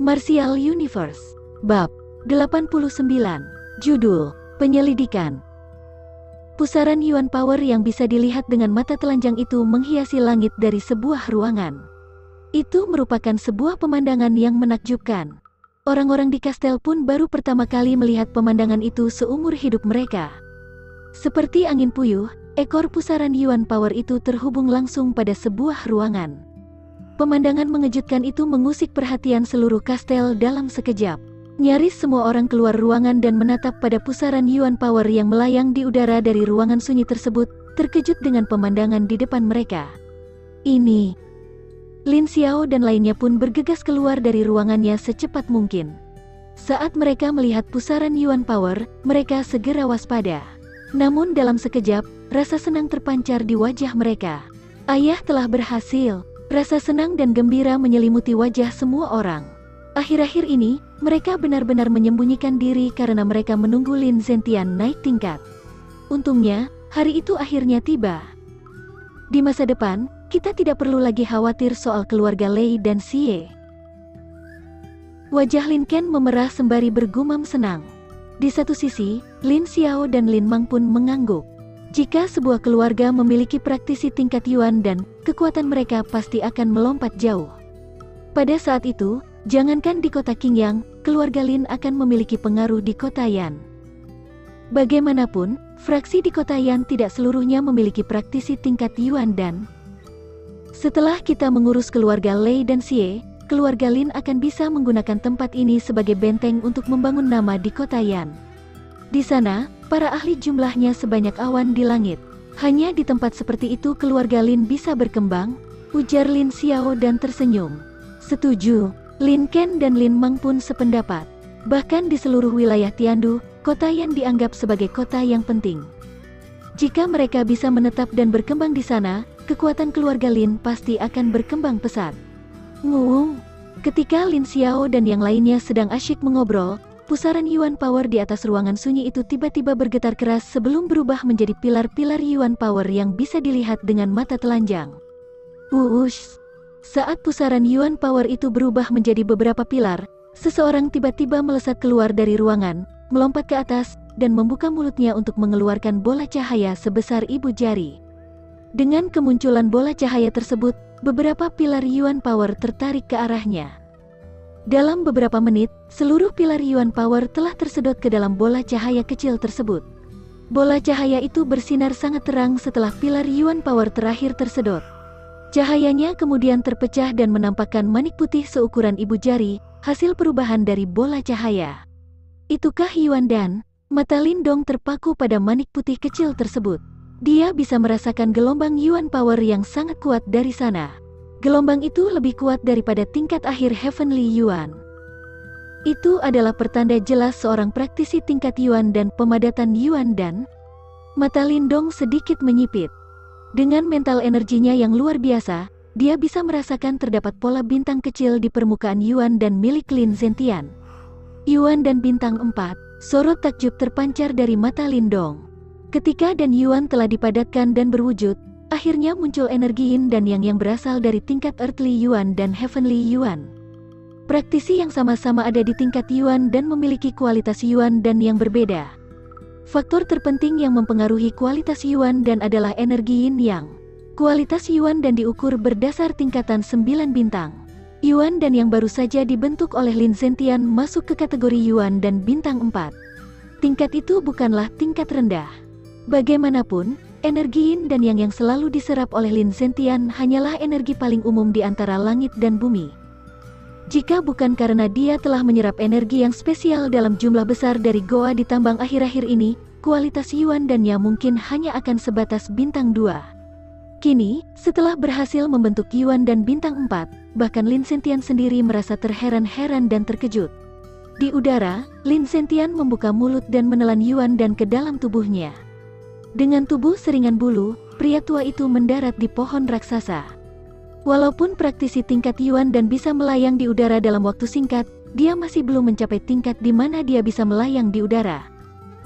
Martial Universe. Bab 89. Judul, Penyelidikan. Pusaran Yuan Power yang bisa dilihat dengan mata telanjang itu menghiasi langit dari sebuah ruangan. Itu merupakan sebuah pemandangan yang menakjubkan. Orang-orang di kastel pun baru pertama kali melihat pemandangan itu seumur hidup mereka. Seperti angin puyuh, ekor pusaran Yuan Power itu terhubung langsung pada sebuah ruangan. Pemandangan mengejutkan itu mengusik perhatian seluruh kastel dalam sekejap. Nyaris semua orang keluar ruangan dan menatap pada pusaran Yuan Power yang melayang di udara dari ruangan sunyi tersebut, terkejut dengan pemandangan di depan mereka. Ini. Lin Xiao dan lainnya pun bergegas keluar dari ruangannya secepat mungkin. Saat mereka melihat pusaran Yuan Power, mereka segera waspada. Namun dalam sekejap, rasa senang terpancar di wajah mereka. Ayah telah berhasil. Rasa senang dan gembira menyelimuti wajah semua orang. Akhir-akhir ini, mereka benar-benar menyembunyikan diri karena mereka menunggu Lin Zentian naik tingkat. Untungnya, hari itu akhirnya tiba. Di masa depan, kita tidak perlu lagi khawatir soal keluarga Lei dan Xie. Wajah Lin Ken memerah sembari bergumam senang. Di satu sisi, Lin Xiao dan Lin Mang pun mengangguk. Jika sebuah keluarga memiliki praktisi tingkat Yuan dan kekuatan mereka pasti akan melompat jauh. Pada saat itu, jangankan di kota Qingyang, keluarga Lin akan memiliki pengaruh di kota Yan. Bagaimanapun, fraksi di kota Yan tidak seluruhnya memiliki praktisi tingkat Yuan dan setelah kita mengurus keluarga Lei dan Xie, keluarga Lin akan bisa menggunakan tempat ini sebagai benteng untuk membangun nama di kota Yan. Di sana, para ahli jumlahnya sebanyak awan di langit. Hanya di tempat seperti itu keluarga Lin bisa berkembang, ujar Lin Xiao dan tersenyum. Setuju, Lin Ken dan Lin Mang pun sependapat. Bahkan di seluruh wilayah Tiandu, kota Yan dianggap sebagai kota yang penting. Jika mereka bisa menetap dan berkembang di sana, kekuatan keluarga Lin pasti akan berkembang pesat. Nguung. Ketika Lin Xiao dan yang lainnya sedang asyik mengobrol, pusaran Yuan Power di atas ruangan sunyi itu tiba-tiba bergetar keras sebelum berubah menjadi pilar-pilar Yuan Power yang bisa dilihat dengan mata telanjang. Wush! Saat pusaran Yuan Power itu berubah menjadi beberapa pilar, seseorang tiba-tiba melesat keluar dari ruangan, melompat ke atas, dan membuka mulutnya untuk mengeluarkan bola cahaya sebesar ibu jari. Dengan kemunculan bola cahaya tersebut, beberapa pilar Yuan Power tertarik ke arahnya. Dalam beberapa menit, seluruh pilar Yuan Power telah tersedot ke dalam bola cahaya kecil tersebut. Bola cahaya itu bersinar sangat terang setelah pilar Yuan Power terakhir tersedot. Cahayanya kemudian terpecah dan menampakkan manik putih seukuran ibu jari, hasil perubahan dari bola cahaya. Itukah Yuan Dan? Mata Lin Dong terpaku pada manik putih kecil tersebut. Dia bisa merasakan gelombang Yuan Power yang sangat kuat dari sana. Gelombang itu lebih kuat daripada tingkat akhir Heavenly Yuan. Itu adalah pertanda jelas seorang praktisi tingkat Yuan dan pemadatan Yuan Dan. Mata Lin Dong sedikit menyipit. Dengan mental energinya yang luar biasa, dia bisa merasakan terdapat pola bintang kecil di permukaan Yuan Dan milik Lin Zentian. Yuan Dan bintang 4, sorot takjub terpancar dari mata Lin Dong. Ketika Dan Yuan telah dipadatkan dan berwujud, akhirnya muncul energi Yin dan Yang berasal dari tingkat Earthly Yuan dan Heavenly Yuan. Praktisi yang sama-sama ada di tingkat Yuan dan memiliki kualitas Yuan dan yang berbeda. Faktor terpenting yang mempengaruhi kualitas Yuan dan adalah energi Yin Yang. Kualitas Yuan dan diukur berdasar tingkatan 9 bintang. Yuan dan yang baru saja dibentuk oleh Lin Zentian masuk ke kategori Yuan dan bintang 4. Tingkat itu bukanlah tingkat rendah. Bagaimanapun, energi Yin dan yang selalu diserap oleh Lin Zentian hanyalah energi paling umum di antara langit dan bumi. Jika bukan karena dia telah menyerap energi yang spesial dalam jumlah besar dari goa di tambang akhir-akhir ini, kualitas Yuan dan Yang mungkin hanya akan sebatas bintang 2. Kini, setelah berhasil membentuk Yuan dan bintang 4, bahkan Lin Zentian sendiri merasa terheran-heran dan terkejut. Di udara, Lin Zentian membuka mulut dan menelan Yuan dan ke dalam tubuhnya. Dengan tubuh seringan bulu, pria tua itu mendarat di pohon raksasa. Walaupun praktisi tingkat Yuan dan bisa melayang di udara dalam waktu singkat, dia masih belum mencapai tingkat di mana dia bisa melayang di udara.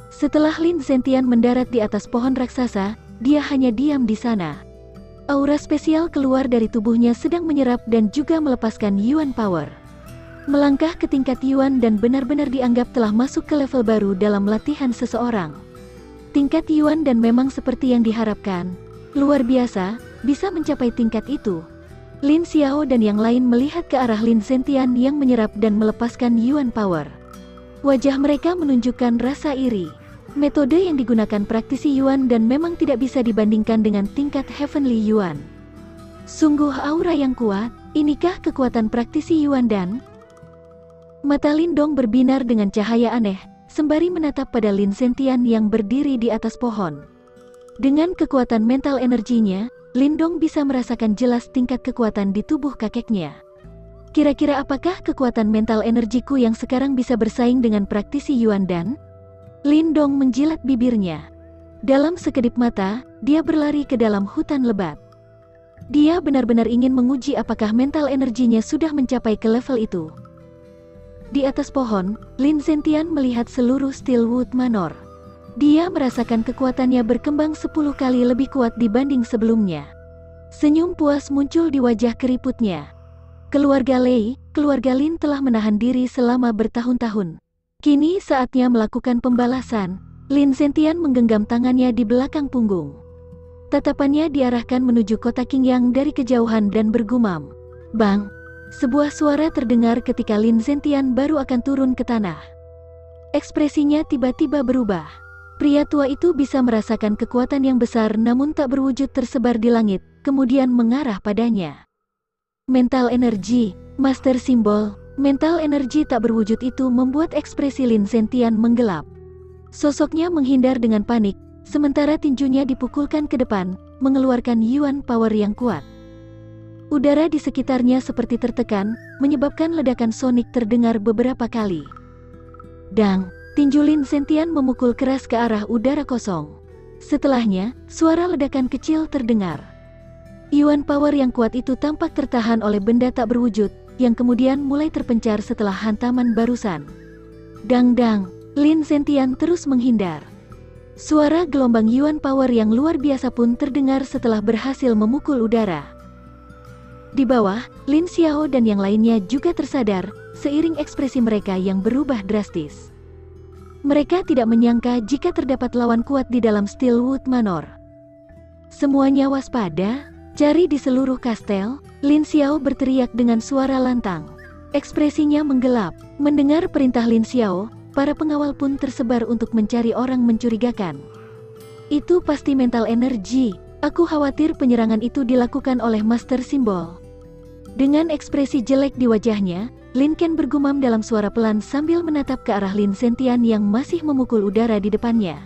Setelah Lin Zentian mendarat di atas pohon raksasa, dia hanya diam di sana. Aura spesial keluar dari tubuhnya sedang menyerap dan juga melepaskan Yuan Power. Melangkah ke tingkat Yuan dan benar-benar dianggap telah masuk ke level baru dalam latihan seseorang. Tingkat Yuan dan memang seperti yang diharapkan. Luar biasa, bisa mencapai tingkat itu. Lin Xiao dan yang lain melihat ke arah Lin Zentian yang menyerap dan melepaskan Yuan Power. Wajah mereka menunjukkan rasa iri. Metode yang digunakan praktisi Yuan dan memang tidak bisa dibandingkan dengan tingkat Heavenly Yuan. Sungguh aura yang kuat, inikah kekuatan praktisi Yuan dan... Mata Lindong berbinar dengan cahaya aneh, sembari menatap pada Lin Zentian yang berdiri di atas pohon. Dengan kekuatan mental energinya, Lindong bisa merasakan jelas tingkat kekuatan di tubuh kakeknya. Kira-kira apakah kekuatan mental energiku yang sekarang bisa bersaing dengan praktisi Yuan dan? Lindong menjilat bibirnya. Dalam sekedip mata, dia berlari ke dalam hutan lebat. Dia benar-benar ingin menguji apakah mental energinya sudah mencapai ke level itu. Di atas pohon, Lin Zentian melihat seluruh Steelwood Manor. Dia merasakan kekuatannya berkembang 10 kali lebih kuat dibanding sebelumnya. Senyum puas muncul di wajah keriputnya. Keluarga Lei, keluarga Lin telah menahan diri selama bertahun-tahun. Kini saatnya melakukan pembalasan. Lin Zentian menggenggam tangannya di belakang punggung. Tatapannya diarahkan menuju kota Qingyang dari kejauhan dan bergumam. Bang! Sebuah suara terdengar ketika Lin Zentian baru akan turun ke tanah. Ekspresinya tiba-tiba berubah. Pria tua itu bisa merasakan kekuatan yang besar namun tak berwujud tersebar di langit, kemudian mengarah padanya. Mental energi, master simbol, mental energi tak berwujud itu membuat ekspresi Lin Zentian menggelap. Sosoknya menghindar dengan panik, sementara tinjunya dipukulkan ke depan, mengeluarkan Yuan Power yang kuat. Udara di sekitarnya seperti tertekan, menyebabkan ledakan sonik terdengar beberapa kali. Dang, tinju Lin Zentian memukul keras ke arah udara kosong. Setelahnya, suara ledakan kecil terdengar. Yuan Power yang kuat itu tampak tertahan oleh benda tak berwujud, yang kemudian mulai terpencar setelah hantaman barusan. Dang-dang, Lin Zentian terus menghindar. Suara gelombang Yuan Power yang luar biasa pun terdengar setelah berhasil memukul udara. Di bawah, Lin Xiao dan yang lainnya juga tersadar, seiring ekspresi mereka yang berubah drastis. Mereka tidak menyangka jika terdapat lawan kuat di dalam Steelwood Manor. Semuanya waspada, cari di seluruh kastel, Lin Xiao berteriak dengan suara lantang. Ekspresinya menggelap. Mendengar perintah Lin Xiao, para pengawal pun tersebar untuk mencari orang mencurigakan. Itu pasti mental energi. Aku khawatir penyerangan itu dilakukan oleh Master Simbol. Dengan ekspresi jelek di wajahnya, Lin Ken bergumam dalam suara pelan sambil menatap ke arah Lin Zentian yang masih memukul udara di depannya.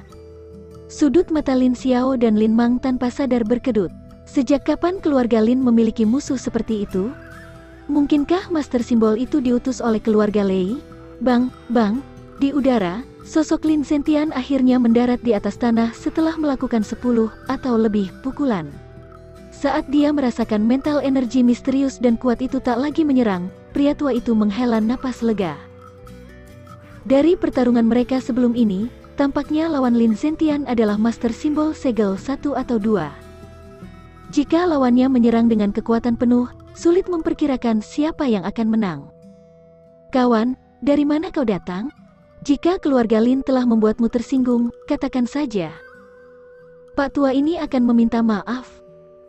Sudut mata Lin Xiao dan Lin Mang tanpa sadar berkedut. Sejak kapan keluarga Lin memiliki musuh seperti itu? Mungkinkah Master Simbol itu diutus oleh keluarga Lei? Bang, di udara, sosok Lin Zentian akhirnya mendarat di atas tanah setelah melakukan 10 atau lebih pukulan. Saat dia merasakan mental energi misterius dan kuat itu tak lagi menyerang, pria tua itu menghela napas lega. Dari pertarungan mereka sebelum ini, tampaknya lawan Lin Zentian adalah Master Simbol Segel 1 atau 2. Jika lawannya menyerang dengan kekuatan penuh, sulit memperkirakan siapa yang akan menang. Kawan, dari mana kau datang? Jika keluarga Lin telah membuatmu tersinggung, katakan saja. Pak tua ini akan meminta maaf.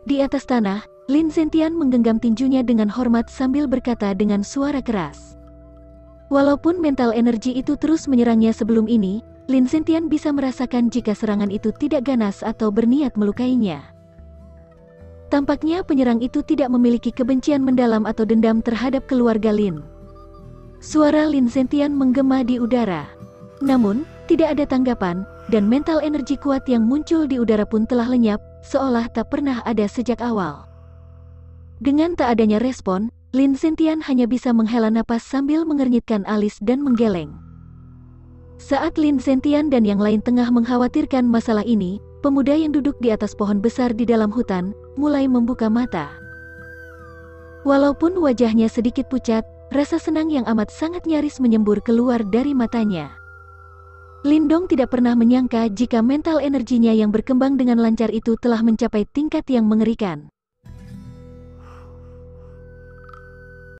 Di atas tanah, Lin Zentian menggenggam tinjunya dengan hormat sambil berkata dengan suara keras. Walaupun mental energi itu terus menyerangnya sebelum ini, Lin Zentian bisa merasakan jika serangan itu tidak ganas atau berniat melukainya. Tampaknya penyerang itu tidak memiliki kebencian mendalam atau dendam terhadap keluarga Lin. Suara Lin Zentian menggema di udara. Namun, tidak ada tanggapan, dan mental energi kuat yang muncul di udara pun telah lenyap, seolah tak pernah ada sejak awal. Dengan tak adanya respon, Lin Zentian hanya bisa menghela napas sambil mengernyitkan alis dan menggeleng. Saat Lin Zentian dan yang lain tengah mengkhawatirkan masalah ini, pemuda yang duduk di atas pohon besar di dalam hutan, mulai membuka mata. Walaupun wajahnya sedikit pucat, rasa senang yang amat sangat nyaris menyembur keluar dari matanya. Lindong tidak pernah menyangka jika mental energinya yang berkembang dengan lancar itu telah mencapai tingkat yang mengerikan.